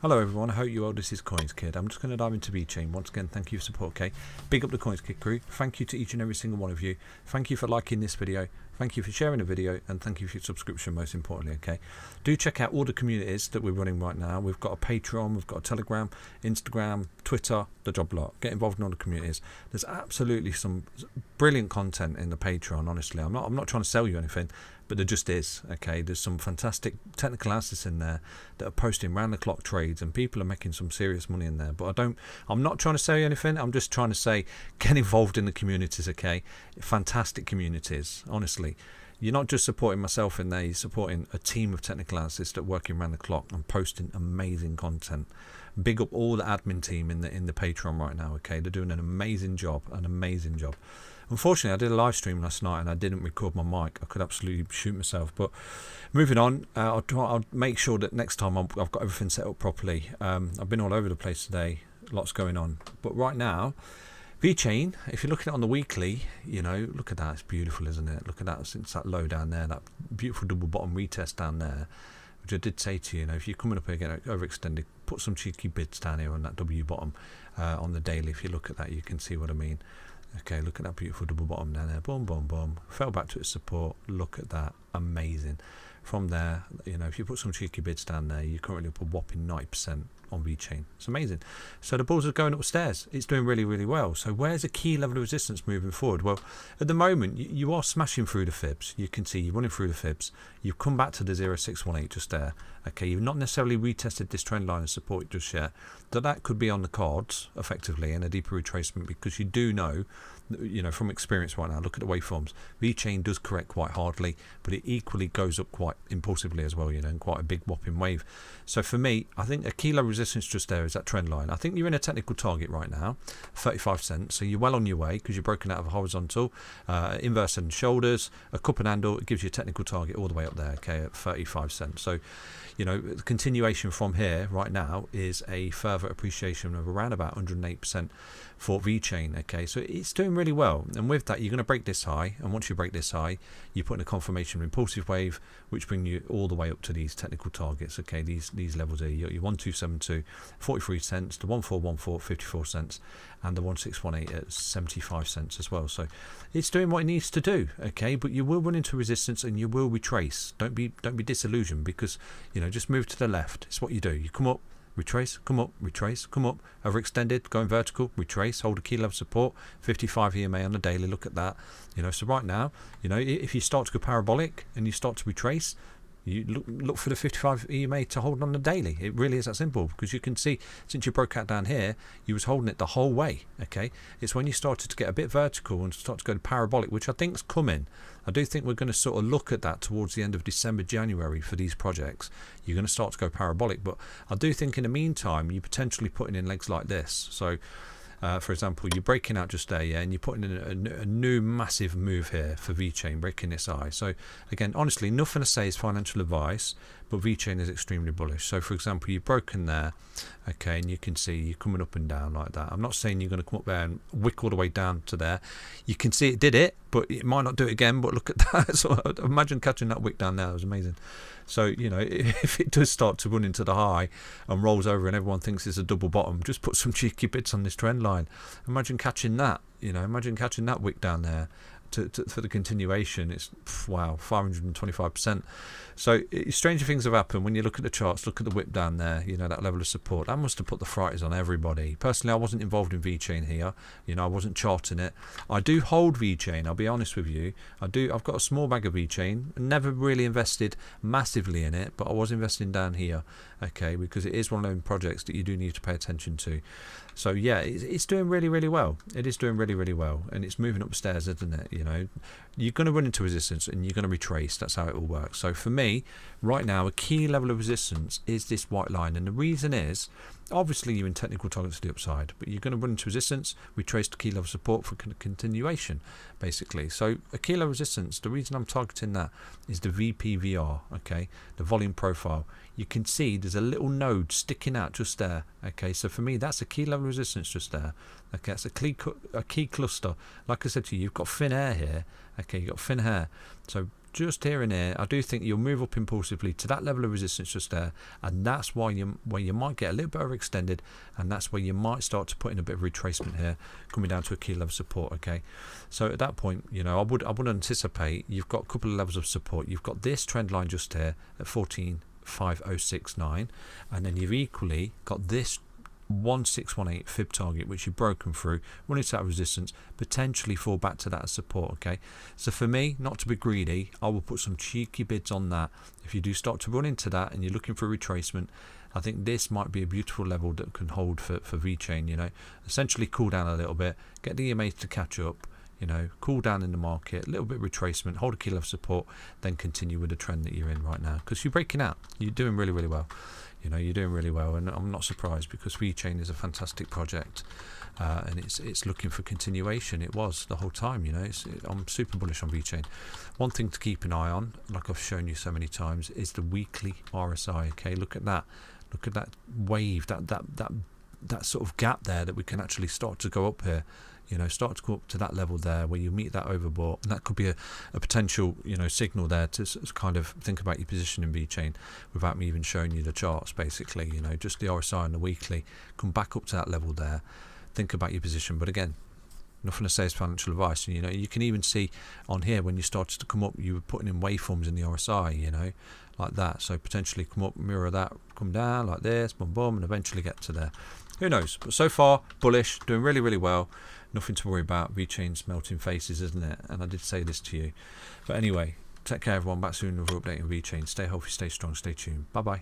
Hello everyone, I hope you're well. This is CoinsKid. I'm just going to dive into Vechain. Once again, thank you for support, okay? Big up the CoinsKid crew. Thank you to each and every single one of you. Thank you for liking this video. Thank you for sharing the video, and thank you for your subscription, most importantly, okay? Do check out all the communities that we're running right now. We've got a Patreon, we've got a Telegram, Instagram, Twitter, the job lot. Get involved in all the communities. There's absolutely some brilliant content in the Patreon, honestly. I'm not trying to sell you anything, but there just is, okay? There's some fantastic technical analysts in there that are posting round-the-clock trades, and people are making some serious money in there. But I'm not trying to sell you anything. I'm just trying to say, get involved in the communities, okay? Fantastic communities, honestly. You're not just supporting myself in there, you're supporting a team of technical analysts that are working round the clock and posting amazing content. Big up all the admin team in the Patreon right now, okay? They're doing an amazing job, Unfortunately, I did a live stream last night and I didn't record my mic. I could absolutely shoot myself. But moving on, I'll make sure that next time I've got everything set up properly. I've been all over the place today, lots going on. But right now, Vechain, if you look at it on the weekly, you know, look at that, it's beautiful, isn't it? Look at that, since that low down there, that beautiful double bottom retest down there, which I did say to you, if you're coming up again overextended, put some cheeky bids down here on that W bottom on the daily. If you look at that, you can see what I mean. Okay, look at that beautiful double bottom down there. Boom, boom, boom. Fell back to its support. Look at that. Amazing. From there, if you put some cheeky bids down there, you're currently up a whopping 90% on Vechain. It's amazing. So the bulls are going upstairs. It's doing really, really well. So where's a key level of resistance moving forward? Well, at the moment, you are smashing through the fibs. You can see you're running through the fibs. You've come back to the 0618 just there. Okay, you've not necessarily retested this trend line of support just yet. That could be on the cards, effectively, in a deeper retracement, because you do know, from experience right now, look at the waveforms. Vechain does correct quite hardly, but it equally goes up quite impulsively as well, in quite a big whopping wave. So for me, I think a key level resistance just there is that trend line. I think you're in a technical target right now, 35 cents. So you're well on your way because you're broken out of a horizontal, inverse head and shoulders, a cup and handle. It gives you a technical target all the way up there, okay, at 35 cents. So, the continuation from here right now is a further appreciation of around about 108% for Vechain, okay? So it's doing really well. And with that, you're going to break this high. And once you break this high, you put in a confirmation of impulsive wave, which bring you all the way up to these technical targets, okay? These levels here, your 1272, 43 cents, the 1414, 54 cents, and the 1618 at 75 cents as well. So it's doing what it needs to do, okay? But you will run into resistance and you will retrace. Don't be disillusioned, because just move to the left. It's what you do. You come up, retrace, come up, retrace, come up, overextended, going vertical, retrace, hold a key level support, 55 EMA on the daily. Look at that. So right now, if you start to go parabolic and you start to retrace, you look for the 55 EMA to hold on the daily. It really is that simple, because you can see since you broke out down here, you was holding it the whole way, okay? It's when you started to get a bit vertical and start to go to parabolic, which I think is coming. I do think we're going to sort of look at that towards the end of December, January for these projects. You're going to start to go parabolic, but I do think in the meantime, you're potentially putting in legs like this. So, for example, you're breaking out just there, and you're putting in a new massive move here for Vechain, breaking this high. So again, honestly, nothing to say is financial advice, but Vechain is extremely bullish. So for example, you've broken there, okay, and you can see you're coming up and down like that. I'm not saying you're going to come up there and wick all the way down to there. You can see it did it, but it might not do it again. But look at that. So imagine catching that wick down there. It was amazing. So, if it does start to run into the high and rolls over and everyone thinks it's a double bottom, just put some cheeky bits on this trend line. Imagine catching that, imagine catching that wick down there for the continuation. It's, wow, 525%. So stranger things have happened when you look at the charts. Look at the whip down there, that level of support. That must have put the frights on everybody. Personally, I wasn't involved in Vechain here. I wasn't charting it. I do hold Vechain, I'll be honest with you. I've got a small bag of Vechain. Never really invested massively in it, but I was investing down here, okay, because it is one of those projects that you do need to pay attention to. So yeah, it's doing really, really well. It is doing really, really well, and it's moving upstairs, isn't it? You're going to run into resistance and you're going to retrace. That's how it all works. So for me, right now, a key level of resistance is this white line, and the reason is, obviously you're in technical targets to the upside, but you're going to run into resistance, retrace to key level support for continuation, basically. So a key level resistance, the reason I'm targeting that is the VPVR, okay, the volume profile. You can see there's a little node sticking out just there, okay, so for me that's a key level resistance just there, okay, it's a key cluster. Like I said to you, you've got thin air here, okay, you've got thin hair, so just here and here, I do think you'll move up impulsively to that level of resistance just there, and that's where you might get a little bit overextended, and that's where you might start to put in a bit of retracement here, coming down to a key level of support. Okay, so at that point, you know, I would anticipate you've got a couple of levels of support. You've got this trend line just here at 14.5069, and then you've equally got this 1618 fib target which you've broken through, run into that resistance, potentially fall back to that as support. Okay, so for me, not to be greedy, I will put some cheeky bids on that. If you do start to run into that and you're looking for a retracement, I think this might be a beautiful level that can hold for Vechain. You know, essentially cool down a little bit, get the EMAs to catch up, you know, cool down in the market, a little bit of retracement, hold a key level of support, then continue with the trend that you're in right now, because you're breaking out, you're doing really, really well. You know, you're doing really well, and I'm not surprised, because Vechain is a fantastic project, and it's looking for continuation. It was the whole time. You know, I'm super bullish on Vechain. One thing to keep an eye on, like I've shown you so many times, is the weekly RSI. Okay, look at that wave, that sort of gap there, that we can actually start to go up here. You know, start to go up to that level there where you meet that overbought, and that could be a potential, you know, signal there to kind of think about your position in Vechain without me even showing you the charts. Basically, you know, just the RSI and the weekly, come back up to that level there, think about your position. But again, nothing to say is financial advice. And, you know, you can even see on here when you started to come up, you were putting in waveforms in the RSI, you know, like that. So potentially come up, mirror that, come down like this, boom, boom, and eventually get to there. Who knows? But so far, bullish, doing really, really well. Nothing to worry about. Vechain's melting faces, isn't it? And I did say this to you. But anyway, take care, everyone. Back soon with another update on Vechain. Stay healthy, stay strong, stay tuned. Bye-bye.